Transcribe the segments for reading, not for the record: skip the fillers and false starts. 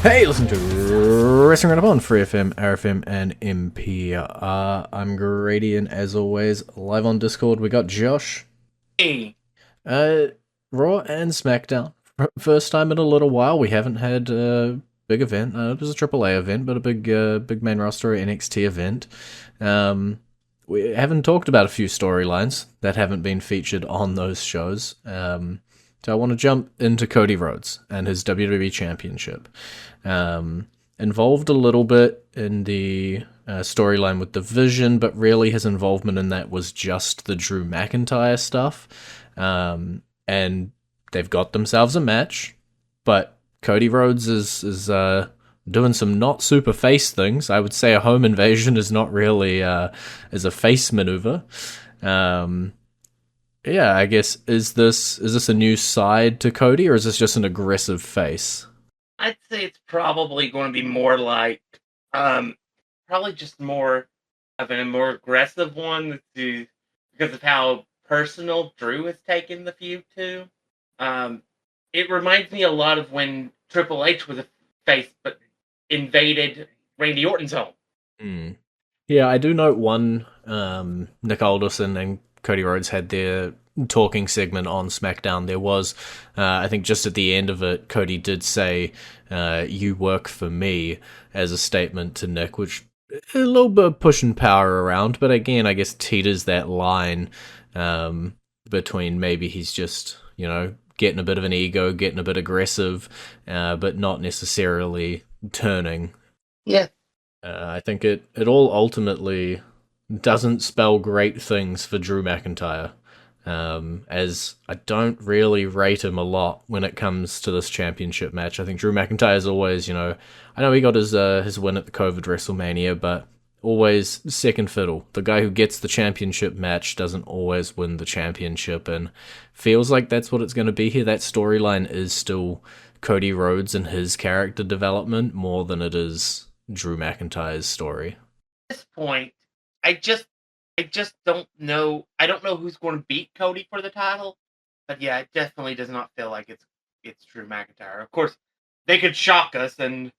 Hey, listen to Wrestling Roundup on FreeFM, ArrowFM, and MP. I'm Grady, and as always, live on Discord, we got Josh. Hey, Uh, Raw and SmackDown. First time in a little while, we haven't had a big event. It was a AAA event, but a big main roster NXT event. Um, we haven't talked about a few storylines that haven't been featured on those shows. So I want to jump into Cody Rhodes and his WWE Championship. Involved a little bit in the storyline with the Vision, but really his involvement in that was just the Drew McIntyre stuff. And they've got themselves a match, but Cody Rhodes is doing some not super face things. I would say a home invasion is not really is a face maneuver. Um, yeah, I guess is this a new side to Cody, or is this just an aggressive face? I'd say it's probably going to be more like, probably just more of a more aggressive one because of how personal Drew has taken the feud to. Um, it reminds me a lot of when Triple H was a face, but invaded Randy Orton's home. Mm. Yeah, I do note one. Nick Alderson and Cody Rhodes had their talking segment on SmackDown. There was, I think, just at the end of it, Cody did say, "You work for me," as a statement to Nick, which a little bit of pushing power around. But again, I guess teeters that line between maybe he's just getting a bit of an ego, getting a bit aggressive, but not necessarily turning. Yeah. I think it all ultimately doesn't spell great things for Drew McIntyre, as I don't really rate him a lot when it comes to this championship match. I think Drew McIntyre is always, I know he got his win at the COVID WrestleMania, but always second fiddle. The guy who gets the championship match doesn't always win the championship, and feels like that's what it's going to be here. That storyline is still Cody Rhodes and his character development more than it is Drew McIntyre's story. At this point, I just, I just don't know. I don't know who's going to beat Cody for the title, but yeah, it definitely does not feel like it's Drew McIntyre. Of course, they could shock us and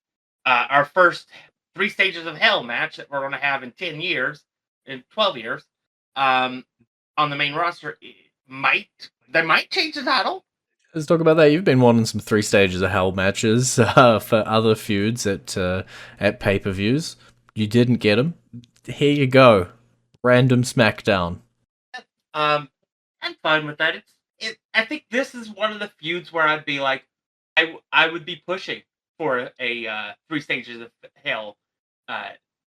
our first three stages of hell match that we're going to have in 10 years, in 12 years, um, on the main roster, they might change the title. Let's talk about that. You've been wanting some three stages of hell matches for other feuds at pay-per-views. You didn't get them. Here you go. Random SmackDown. Um, I'm fine with that. I think this is one of the feuds where I'd be like, I would be pushing for a three stages of hell uh,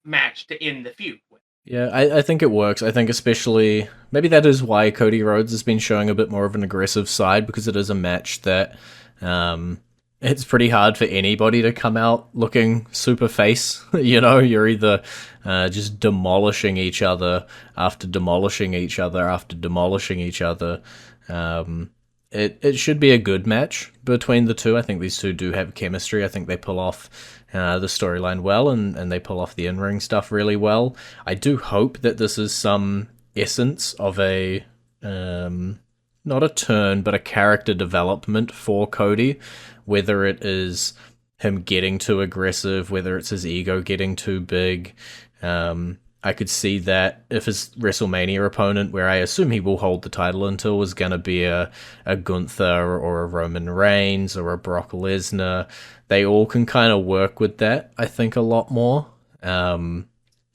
match to end the feud with. Yeah, I think it works. I think especially maybe that is why Cody Rhodes has been showing a bit more of an aggressive side, because it is a match that it's pretty hard for anybody to come out looking super face. You're either just demolishing each other after demolishing each other after demolishing each other. It should be a good match between the two. I think these two do have chemistry. I think they pull off the storyline well, and they pull off the in-ring stuff really well. I do hope that this is some essence of a not a turn, but a character development for Cody, whether it is him getting too aggressive, whether it's his ego getting too big. I could see that if his WrestleMania opponent, where I assume he will hold the title until, was going to be a Gunther or a Roman Reigns or a Brock Lesnar, they all can kind of work with that, I think, a lot more.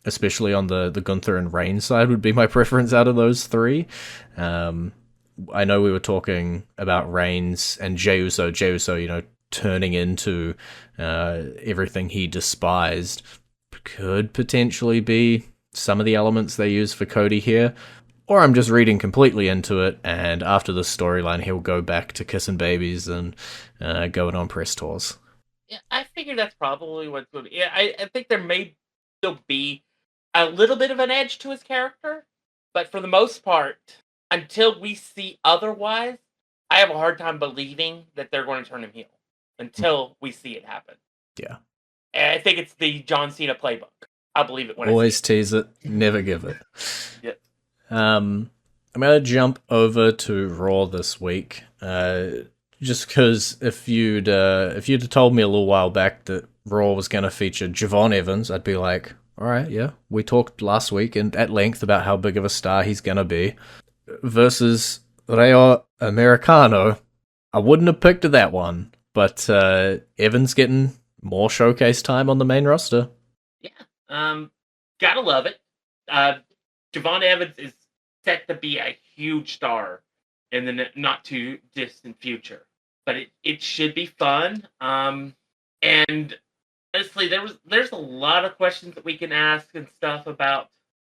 Especially on the Gunther and Reigns side would be my preference out of those three. I know we were talking about Reigns and Jey Uso, turning into everything he despised. Could potentially be some of the elements they use for Cody here, or I'm just reading completely into it, and after the storyline, he'll go back to kissing babies and going on press tours. Yeah, I figure that's probably what's going to. Yeah, I think there may still be a little bit of an edge to his character, but for the most part, until we see otherwise, I have a hard time believing that they're going to turn him heel until we see it happen. Yeah. And I think it's the John Cena playbook. I'll believe it when I see Always it. tease it, never give it. Yeah. I'm going to jump over to Raw this week. just because if you'd have told me a little while back that Raw was going to feature Javon Evans, I'd be like, all right, yeah, we talked last week and at length about how big of a star he's going to be. Versus Rayo Americano, I wouldn't have picked that one, but Evans getting more showcase time on the main roster. Yeah, gotta love it. Uh, Javon Evans is set to be a huge star in the not too distant future, but it should be fun. And honestly, there's a lot of questions that we can ask and stuff about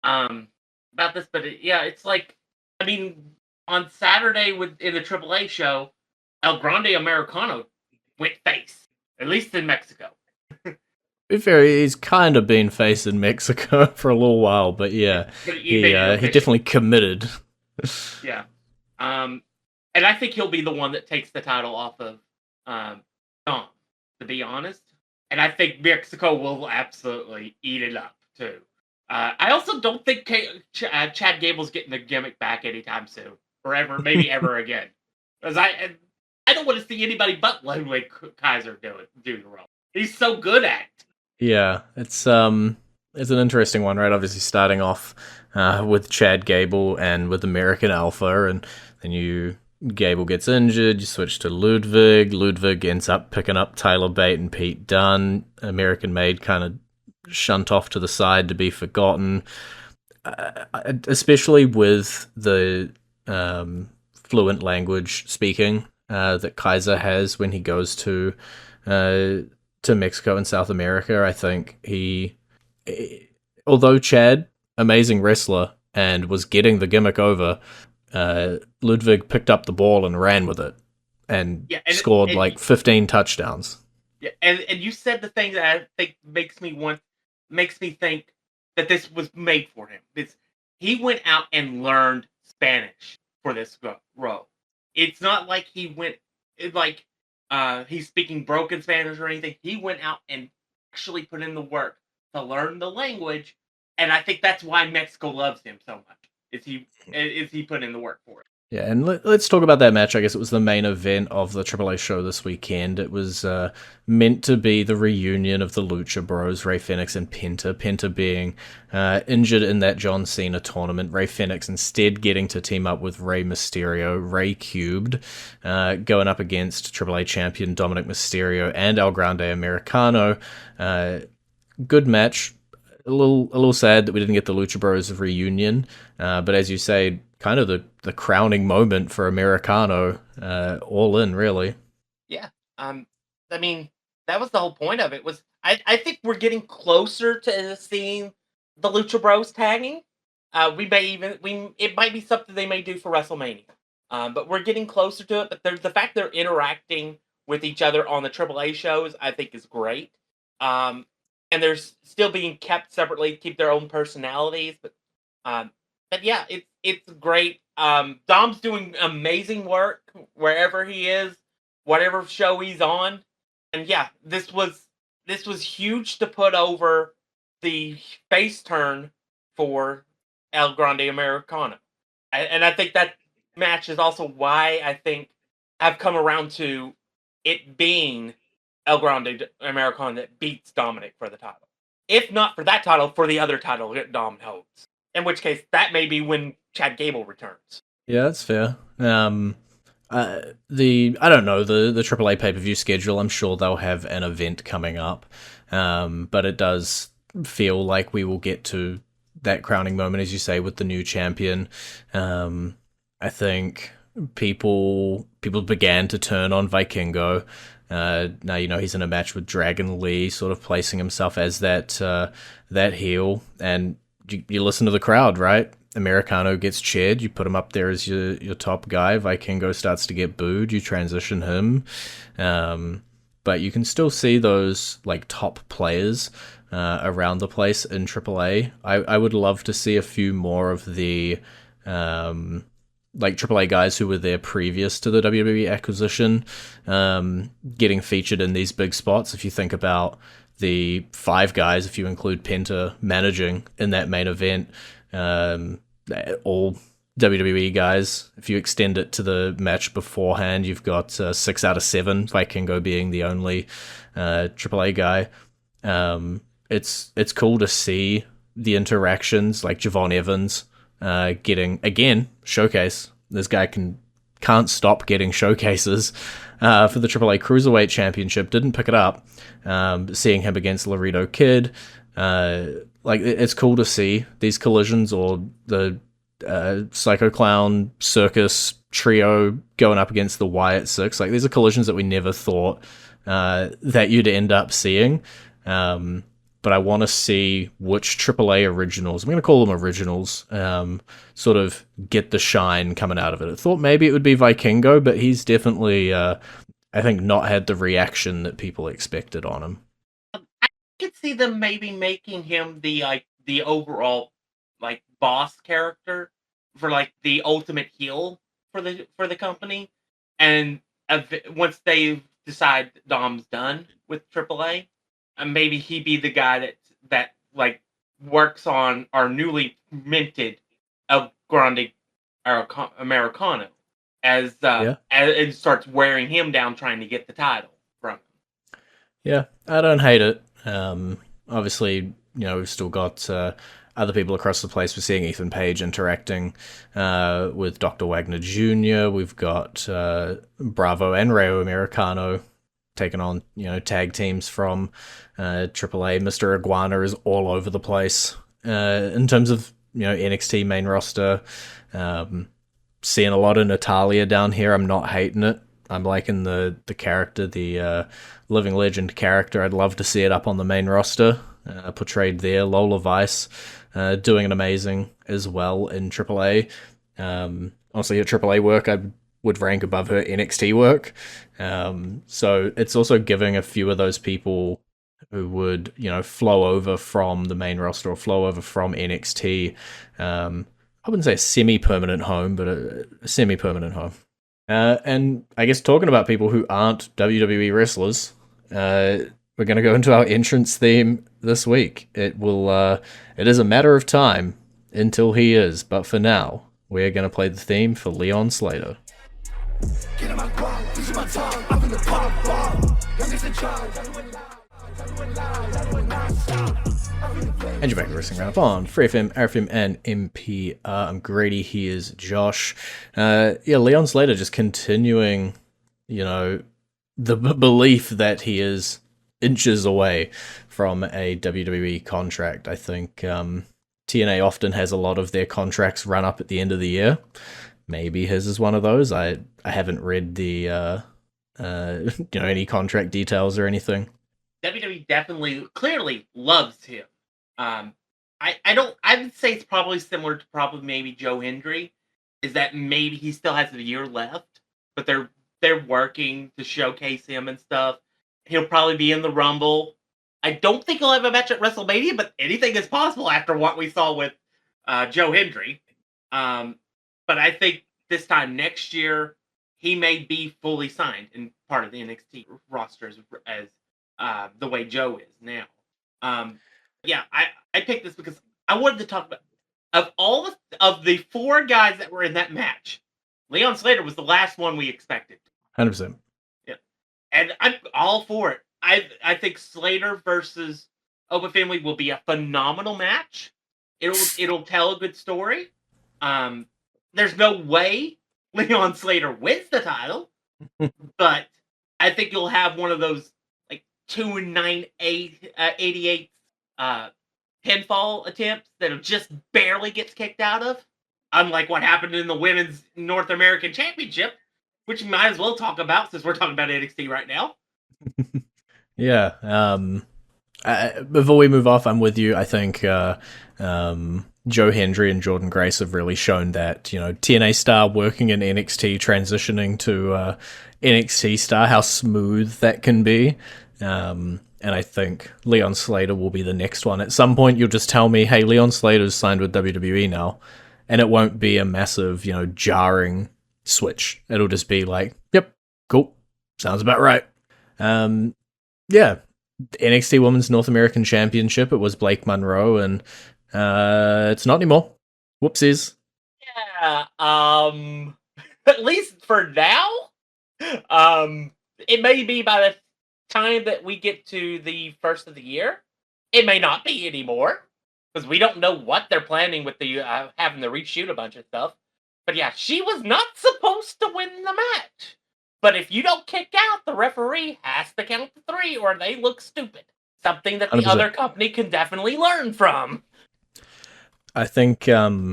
this, but yeah, it's like, I mean, on Saturday in the AAA show, El Grande Americano went face, at least in Mexico. He's kind of been facing Mexico for a little while, but yeah, But he definitely committed. Yeah. And I think he'll be the one that takes the title off of Dom, to be honest. And I think Mexico will absolutely eat it up too. I also don't think Chad Gable's getting the gimmick back anytime soon, or ever, maybe ever again. Because I don't want to see anybody but Ludwig Kaiser do the role. He's so good at it. Yeah, it's an interesting one, right? Obviously, starting off with Chad Gable and with American Alpha, and then Gable gets injured. You switch to Ludwig. Ludwig ends up picking up Tyler Bate and Pete Dunne. American Made kind of shunt off to the side to be forgotten, especially with the fluent language speaking that Kaiser has when he goes to Mexico and South America. I think although Chad, amazing wrestler, and was getting the gimmick over, Ludwig picked up the ball and ran with it and scored like 15 touchdowns. Yeah, and you said the thing that I think makes me think that this was made for him. He went out and learned Spanish for this role. It's not like he's speaking broken Spanish or anything. He went out and actually put in the work to learn the language, and I think that's why Mexico loves him so much. Is he put in the work for it? Yeah, and let's talk about that match. I guess it was the main event of the AAA show this weekend. It was meant to be the reunion of the Lucha Bros, Rey Fenix and Penta. Penta being injured in that John Cena tournament. Rey Fenix instead getting to team up with Rey Mysterio, Rey Cubed, going up against AAA champion Dominik Mysterio and El Grande Americano. Good match. A little sad that we didn't get the Lucha Bros reunion, but as you say, kind of the crowning moment for Americano, all in, really. Yeah. I mean, that was the whole point of it. I think we're getting closer to seeing the Lucha Bros tagging. It might be something they may do for WrestleMania. But we're getting closer to it. But the fact they're interacting with each other on the AAA shows, I think, is great. And they're still being kept separately, keep their own personalities. But yeah, it's great. Dom's doing amazing work wherever he is, whatever show he's on. And yeah, this was huge to put over the face turn for El Grande Americano. And I think that match is also why I think I've come around to it being El Grande Americano that beats Dominik for the title. If not for that title, for the other title that Dom holds. In which case, that may be when Chad Gable returns. Yeah, that's fair. I don't know, the AAA pay-per-view schedule, I'm sure they'll have an event coming up. But it does feel like we will get to that crowning moment, as you say, with the new champion. I think people began to turn on Vikingo. Now he's in a match with Dragon Lee, sort of placing himself as that heel, and you listen to the crowd, right? Americano gets cheered, you put him up there as your top guy. Vikingo starts to get booed, you transition him, but you can still see those like top players around the place in AAA. I would love to see a few more of the like AAA guys who were there previous to the WWE acquisition, getting featured in these big spots. If you think about the 5 guys, if you include Penta managing in that main event, all WWE guys. If you extend it to the match beforehand, you've got 6 out of 7. Vikingo being the only AAA guy. It's cool to see the interactions, like Javon Evans getting again showcase. This guy can't stop getting showcases for the AAA Cruiserweight Championship. Didn't pick it up. Seeing him against Laredo Kid, like it's cool to see these collisions, or the Psycho Clown Circus trio going up against the Wyatt Six. Like these are collisions that we never thought that you'd end up seeing. But I want to see which AAA originals, I'm going to call them originals, sort of get the shine coming out of it. I thought maybe it would be Vikingo, but he's definitely, I think, not had the reaction that people expected on him. I could see them maybe making him the overall like boss character for like the ultimate heel for the company, and once they decide Dom's done with AAA. And maybe he be the guy that like works on our newly minted El Grande Americano as and starts wearing him down trying to get the title from him. Yeah, I don't hate it. Obviously, we've still got other people across the place. We're seeing Ethan Page interacting with Dr. Wagner Jr. We've got Bravo and Rayo Americano taking on, tag teams from AAA. Mr. Iguana is all over the place in terms of, NXT main roster. Seeing a lot of Natalia down here. I'm not hating it. I'm liking the character, the living legend character. I'd love to see it up on the main roster, portrayed there. Lola Vice doing an amazing as well in AAA. Honestly, her AAA work I would rank above her NXT work. So it's also giving a few of those people who would, flow over from the main roster or flow over from NXT. I wouldn't say a semi-permanent home, but a semi-permanent home. And I guess talking about people who aren't WWE wrestlers, we're going to go into our entrance theme this week. It is a matter of time until he is, but for now, we're going to play the theme for Leon Slater. And you're back to Wrestling Roundup on FreeFM, ArrowFM, and MPR. I'm Grady, he is Josh. Leon Slater just continuing, the belief that he is inches away from a WWE contract. I think TNA often has a lot of their contracts run up at the end of the year. Maybe his is one of those. I haven't read the any contract details or anything. WWE definitely clearly loves him. I would say it's probably similar to maybe Joe Hendry, is that maybe he still has a year left, but they're working to showcase him and stuff. He'll probably be in the Rumble. I don't think he'll have a match at WrestleMania, but anything is possible after what we saw with Joe Hendry. But I think this time next year, he may be fully signed and part of the NXT roster as the way Joe is now. I picked this because I wanted to talk about, of all of the 4 guys that were in that match, Leon Slater was the last one we expected. 100%. Yeah, and I'm all for it. I think Slater versus Oba Femi will be a phenomenal match. It'll tell a good story. There's no way Leon Slater wins the title, but I think you'll have one of those like 2-9-88 pinfall attempts that just barely gets kicked out of, unlike what happened in the Women's North American Championship, which we might as well talk about since we're talking about NXT right now. Yeah. Before we move off, I'm with you. I think Joe Hendry and Jordan Grace have really shown that, TNA star working in NXT, transitioning to NXT star, how smooth that can be. And I think Leon Slater will be the next one. At some point, you'll just tell me, hey, Leon Slater's signed with WWE now. And it won't be a massive, jarring switch. It'll just be like, yep, cool. Sounds about right. NXT Women's North American Championship, it was Blake Munroe, and it's not anymore. Whoopsies. Yeah, Yeah, at least for now, it may be by the time that we get to the first of the year, it may not be anymore because we don't know what they're planning with the having to reshoot a bunch of stuff. But yeah, she was not supposed to win the match. But if you don't kick out, the referee has to count to 3, or they look stupid. Something that the 100%. other company can definitely learn from. I think, yeah,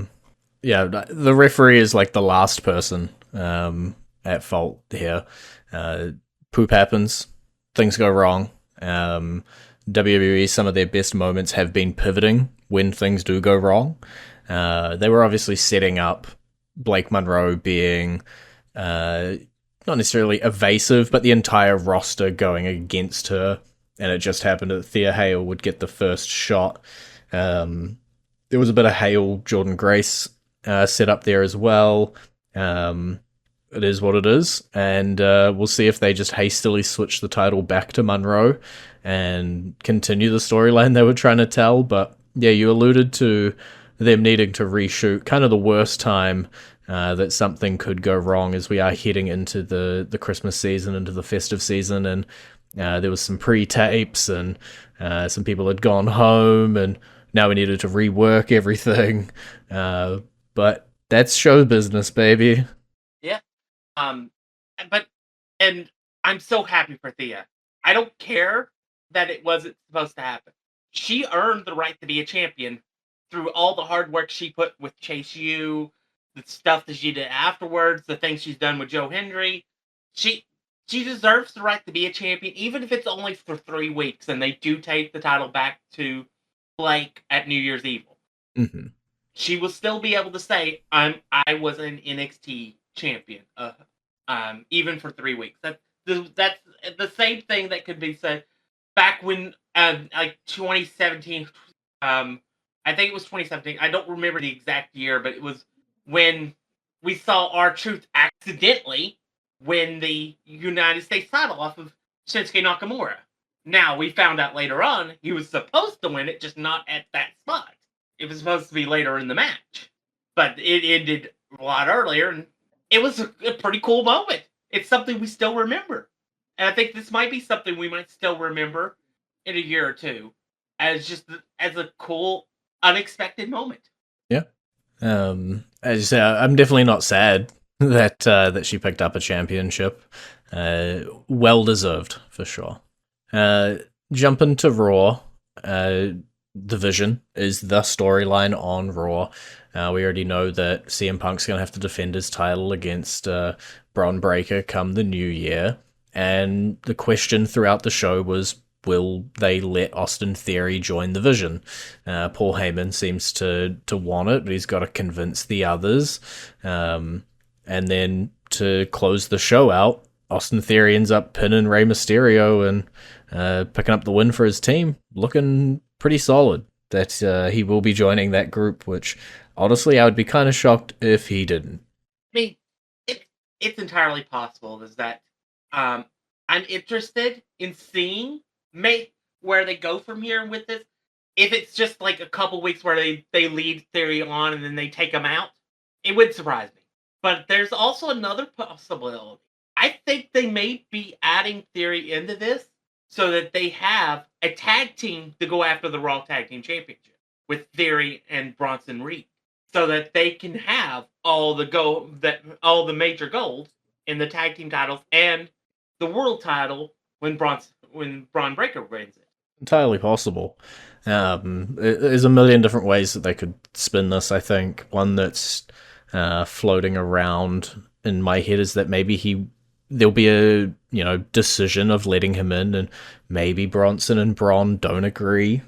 the referee is like the last person at fault here. Poop happens, things go wrong. WWE, some of their best moments have been pivoting when things do go wrong. They were obviously setting up Blake Munroe being not necessarily evasive, but the entire roster going against her. And it just happened that Thea Hail would get the first shot. There was a bit of Hail Jordan Grace set up there as well. It is what it is, and we'll see if they just hastily switch the title back to Munroe and continue the storyline they were trying to tell. But yeah, you alluded to them needing to reshoot. Kind of the worst time that something could go wrong as we are heading into the Christmas season, into the festive season, and there was some pre-tapes, and some people had gone home, and now we needed to rework everything. But that's show business, baby. Yeah. But I'm so happy for Thea. I don't care that it wasn't supposed to happen. She earned the right to be a champion through all the hard work she put with Chase U, the stuff that she did afterwards, the things she's done with Joe Hendry. She deserves the right to be a champion, even if it's only for 3 weeks, and they do take the title back to Blake at New Year's Eve. Mm-hmm. She will still be able to say, I was an NXT champion, even for 3 weeks. That's the same thing that could be said back when, like 2017. I think it was 2017. I don't remember the exact year, but it was when we saw R-Truth accidentally win the United States title off of Shinsuke Nakamura. Now, we found out later on he was supposed to win it, just not at that spot. It was supposed to be later in the match. But it ended a lot earlier, and it was a pretty cool moment. It's something we still remember. And I think this might be something we might still remember in a year or two as a cool, unexpected moment. Yeah. As you say, I'm definitely not sad that she picked up a championship. Well deserved, for sure. Jump into Raw. Division is the storyline on Raw. We already know that CM Punk's going to have to defend his title against Braun Breaker come the new year. And the question throughout the show was, will they let Austin Theory join the Vision? Paul Heyman seems to want it, but he's got to convince the others. And then to close the show out, Austin Theory ends up pinning Rey Mysterio and picking up the win for his team. Looking pretty solid that he will be joining that group, which honestly I would be kind of shocked if he didn't. I mean, it's entirely possible is that I'm interested in seeing where they go from here with this. If it's just like a couple weeks where they lead Theory on and then they take him out, it would surprise me. But there's also another possibility. I think they may be adding Theory into this so that they have a tag team to go after the Raw Tag Team Championship with Theory and Bronson Reed, so that they can have all the major gold in the tag team titles and the world title when Braun Breaker wins it. Entirely possible. There's a million different ways that they could spin this. I think one that's floating around in my head is that maybe there'll be a decision of letting him in, and maybe Bronson and Braun don't agree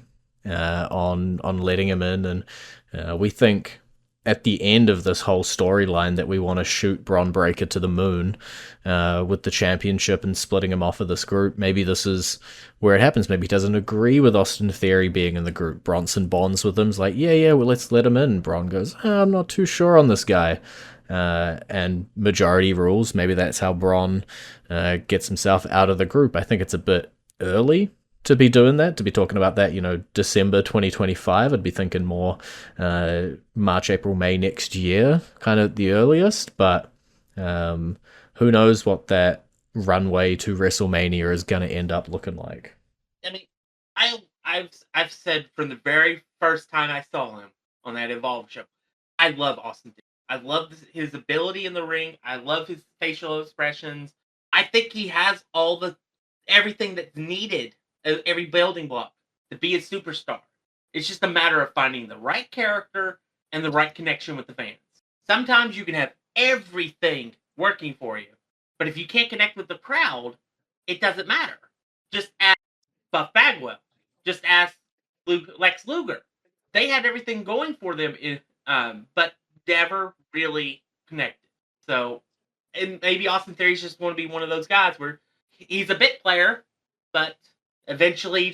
on letting him in, and we think at the end of this whole storyline that we want to shoot Braun Breaker to the moon with the championship and splitting him off of this group. Maybe this is where it happens. Maybe he doesn't agree with Austin Theory being in the group. Bronson bonds with him. He's like, yeah, well, let's let him in. Braun goes, I'm not too sure on this guy. And majority rules. Maybe that's how Braun gets himself out of the group. I think it's a bit early to be doing that, to be talking about that, December 2025. I'd be thinking more March, April, May next year, kind of the earliest. But who knows what that runway to WrestleMania is going to end up looking like. I mean, I've said from the very first time I saw him on that Evolve show, I love Austin Theory. I love his ability in the ring. I love his facial expressions. I think he has everything that's needed, every building block to be a superstar. It's just a matter of finding the right character and the right connection with the fans. Sometimes you can have everything working for you, but if you can't connect with the crowd, it doesn't matter. Just ask Buff Bagwell. Just ask Lex Luger. They had everything going for them, but never really connected. So, and maybe Austin Theory's just going to be one of those guys where he's a bit player, but eventually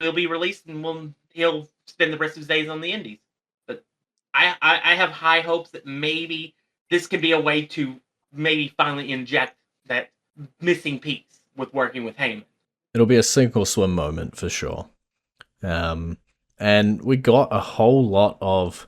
he'll be released and he'll spend the rest of his days on the indies. But I have high hopes that maybe this can be a way to maybe finally inject that missing piece with working with Heyman. It'll be a sink or swim moment for sure. And we got a whole lot of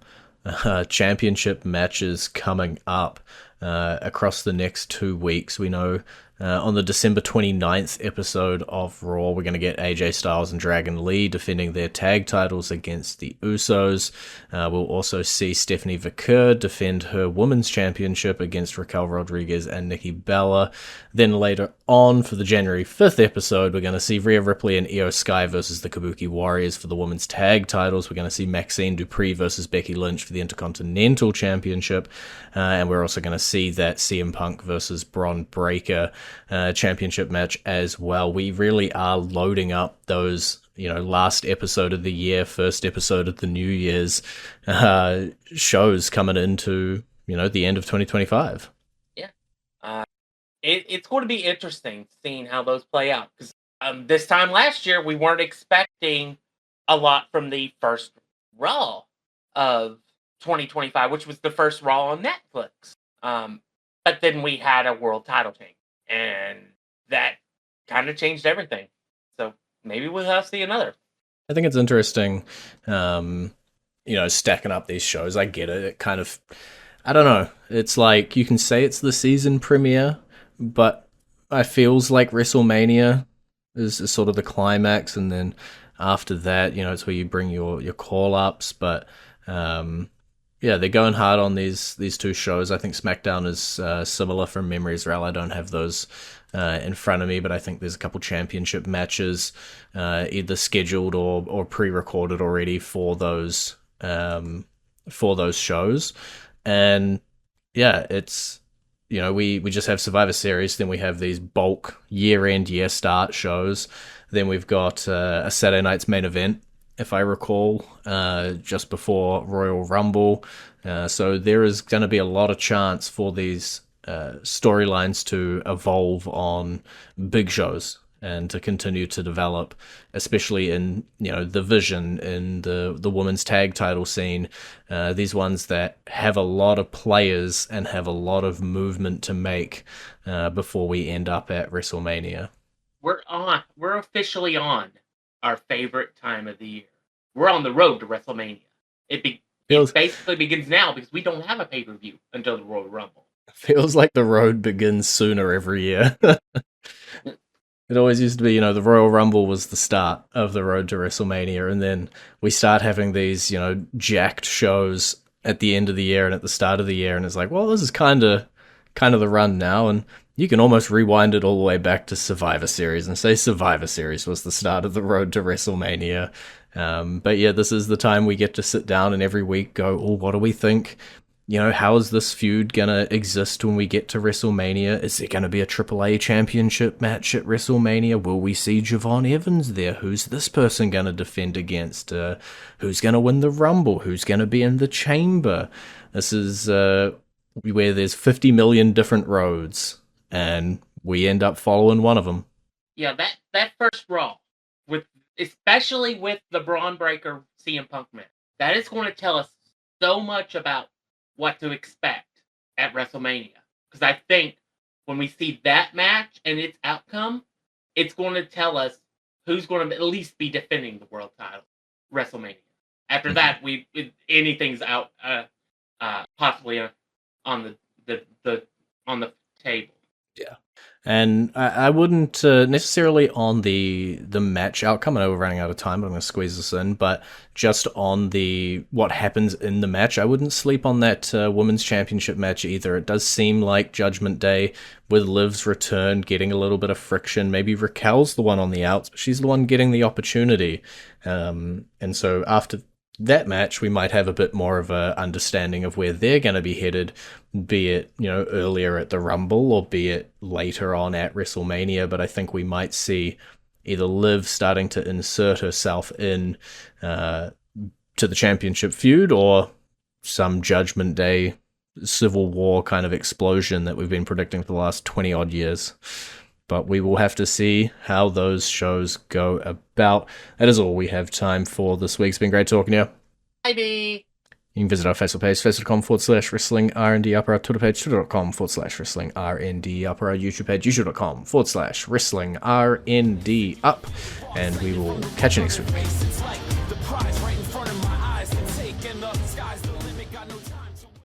championship matches coming up across the next 2 weeks. We know on the December 29th episode of Raw, we're going to get AJ Styles and Dragon Lee defending their tag titles against the Usos. We'll also see Stephanie Vaquer defend her women's championship against Raquel Rodriguez and Nikki Bella. Then later on, for the January 5th episode, we're going to see Rhea Ripley and Io Sky versus the Kabuki Warriors for the women's tag titles. We're going to see Maxine Dupree versus Becky Lynch for the Intercontinental Championship. And we're also going to see that CM Punk versus Bron Breakker championship match as well. We really are loading up those, last episode of the year, first episode of the New Year's shows coming into, the end of 2025. Yeah. It's going to be interesting seeing how those play out. Because this time last year, we weren't expecting a lot from the first Raw of 2025, which was the first Raw on Netflix. But then we had a world title change. And that kind of changed everything. So maybe we'll have to see another. I think it's interesting, stacking up these shows. I get it. It kind of, I don't know. It's like you can say it's the season premiere, but it feels like WrestleMania is sort of the climax. And then after that, it's where you bring your call-ups. But yeah, they're going hard on these two shows. I think SmackDown is similar from memory as well. I don't have those in front of me, but I think there's a couple championship matches either scheduled or pre-recorded already for those shows. And yeah, it's we just have Survivor Series, then we have these bulk year-end, year start shows. Then we've got a Saturday night's main event, if I recall, just before Royal Rumble. So there is going to be a lot of chance for these storylines to evolve on big shows and to continue to develop, especially in the vision in the women's tag title scene. These ones that have a lot of players and have a lot of movement to make before we end up at WrestleMania. We're officially on our favorite time of the year. We're on the road to WrestleMania. It basically begins now because we don't have a pay-per-view until the Royal Rumble. Feels like the road begins sooner every year. It always used to be, the Royal Rumble was the start of the road to WrestleMania, and then we start having these, jacked shows at the end of the year and at the start of the year, and it's like, well, this is kind of the run now, and you can almost rewind it all the way back to Survivor Series and say Survivor Series was the start of the road to WrestleMania. But yeah, this is the time we get to sit down and every week go, oh, what do we think? How is this feud going to exist when we get to WrestleMania? Is there going to be a AAA championship match at WrestleMania? Will we see Javon Evans there? Who's this person going to defend against? Who's going to win the Rumble? Who's going to be in the Chamber? This is where there's 50 million different roads, and we end up following one of them. Yeah, that first Raw, especially with the Braun Breaker CM Punk match, that is going to tell us so much about what to expect at WrestleMania. Because I think when we see that match and its outcome, it's going to tell us, who's going to at least be defending the world title WrestleMania. After that, anything's out, possibly on the table. Yeah. And I wouldn't necessarily on the match outcome. I know we're running out of time, but I'm going to squeeze this in. But just on what happens in the match, I wouldn't sleep on that women's championship match either. It does seem like Judgment Day with Liv's return, getting a little bit of friction. Maybe Raquel's the one on the outs, but she's the one getting the opportunity. And so after that match, we might have a bit more of a understanding of where they're going to be headed, be it, earlier at the Rumble or be it later on at WrestleMania. But I think we might see either Liv starting to insert herself in to the championship feud, or some Judgment Day Civil War kind of explosion that we've been predicting for the last 20 odd years. But we will have to see how those shows go about. That is all we have time for this week. It's been great talking to you. Bye. You can visit our Facebook page, facebook.com/wrestling R&D up, our Twitter page, twitter.com/wrestling R&D up, our YouTube page, youtube.com/wrestling RND up. And we will catch you next week.